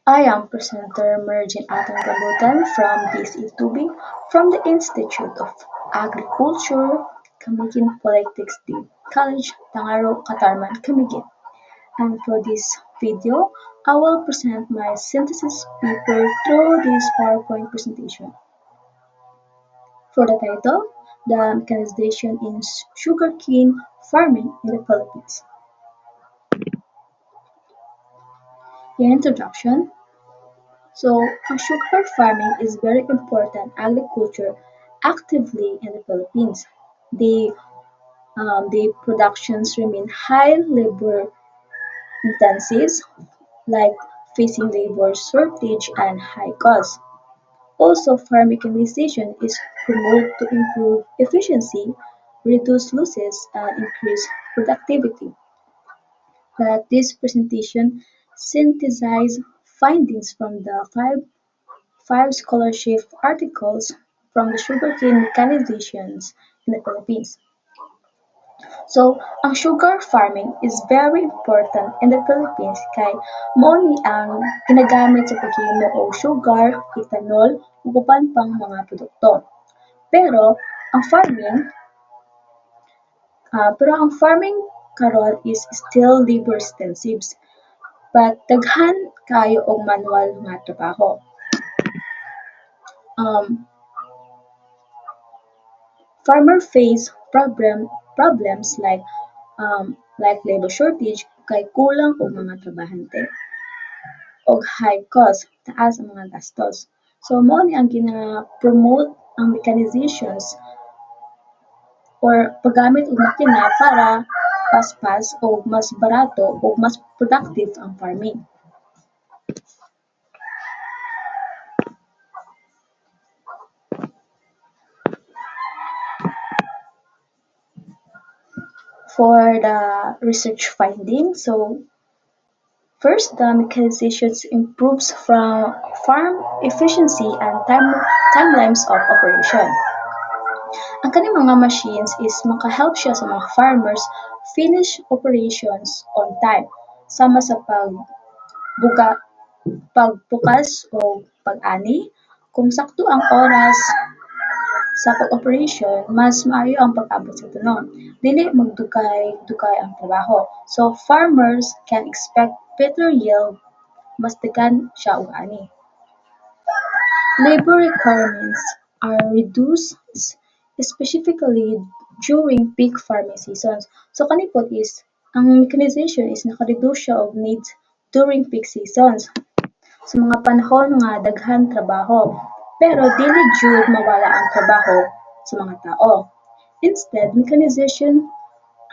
I am presenter Mergin Atang Gamutan from BC Tubing from the Institute of Agriculture, Camiguin Polytechnic College, Tangaro, Katarman, Camiguin. And for this video, I will present my synthesis paper through this PowerPoint presentation. For the title, The Mechanization in Sugarcane Farming in the Philippines. The introduction. Sugar farming is very important agriculture actively in the Philippines. The the productions remain high labor intensive, like facing labor shortage and high costs. Also, farm mechanization is promoted to improve efficiency, reduce losses, and increase productivity. But this presentation synthesizes findings from the five scholarship articles from the sugarcane mechanizations in the Philippines. Ang sugar farming is very important in the Philippines kay mao ni ang ginagamit sa paghimo og sugar, ethanol, ug uban pang mga produkto. Pero ang farming ang farming karon is still labor intensive but daghan kaayo og manual nga trabaho. Um, Farmer face problems like labor shortage kay kulang og mga trabahante og high cost, taas ang mga gastos. Mao ni ang gina-promote ang mechanizations or paggamit og makina para paspas o mas barato o mas productive ang farming. For the research findings, first, the mechanization improves from farm efficiency and timelines of operation. Ang kaning mga machines is makahelp siya sa mga farmers finish operations on time, sama sa pagbukas o pag-ani. Kung sakto ang oras sa pag-operation, mas maayo ang pag-abot sa tunon. Dili magdugay-dugay ang trabaho. Farmers can expect better yield, mas daghan siya og ani. Labor requirements are reduced specifically during peak farming seasons. Kani pod is ang mechanization is naka-reduce siya og needs during peak seasons sa mga panahon nga daghan trabaho pero dili jud mawala ang trabaho sa mga tao. Instead, mechanization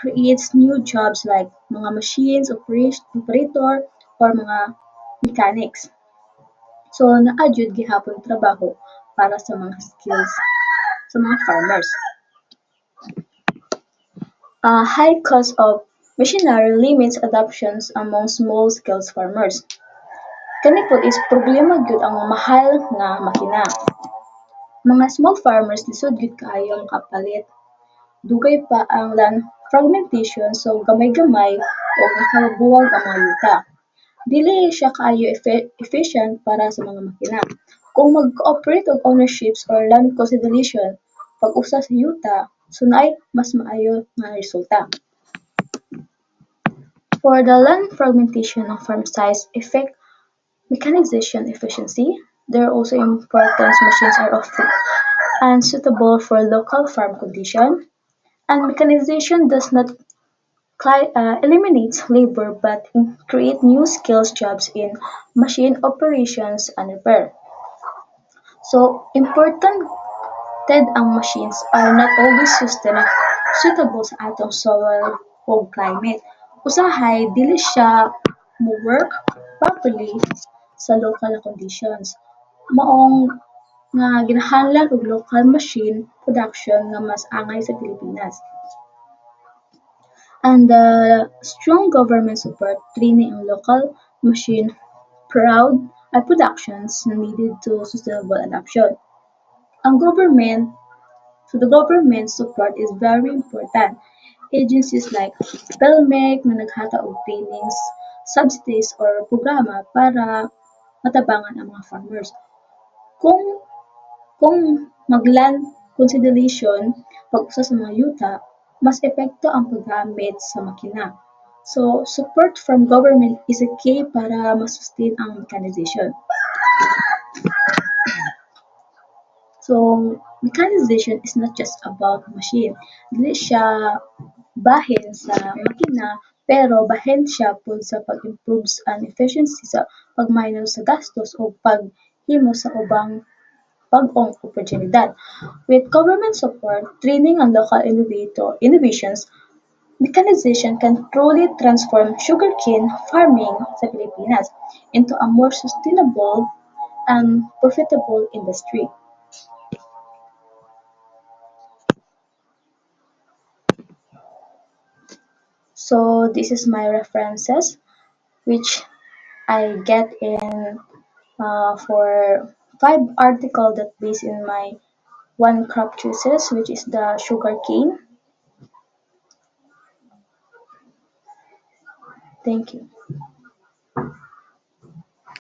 creates new jobs like mga machines operator or mga mechanics. Naa jud gihapon trabaho para sa mga skills sa mga farmers. High cost of machinery limits adoptions among small-scale farmers. Kani pod is problema gyud ang mahal nga makina. Mga small farmers lisod gyud kaayo ang kapalit. Dugay pa ang land fragmentation gamay-gamay ug nakabuwag ang mga yuta. Dili siya kaayo efficient para sa mga makina. Kung mag-cooperate og ownerships or land consolidation pag-usa sa yuta, naay mas maayo nga resulta. For the land fragmentation ng farm size affect mechanization efficiency. There are also important machines are often unsuitable for local farm condition, and mechanization does not eliminate labor but create new skills jobs in machine operations and repair. Important ang machines are not always suitable sa atong soil o climate. Usahay dili siya mo work properly sa local conditions. Maong nga kinahanglan og local machine production nga mas angay sa Pilipinas. And the strong government support training ang local machine productions needed to sustainable adoption. Ang the government support is very important. Agencies like PhilMec na naghata og trainings, subsidies or programa para matabangan ang mga farmers. Kung kung mag-land consolidation, pag-usa sa mga yuta, mas epekto ang paggamit sa makina. So, support from government is a key para masustain ang mechanization. So, mechanization is not just about machine. Dili siya bahin sa makina, pero bahin siya pod sa pag-improve ang efficiency sa pag-minor sa gastos o paghimo sa ubang bag-ong oportunidad. With government support, training and local innovations, mechanization can truly transform sugarcane farming sa Pilipinas into a more sustainable and profitable industry. So this is my references, which I get in for 5 articles that based in my one crop choices, which is the sugar cane. Thank you.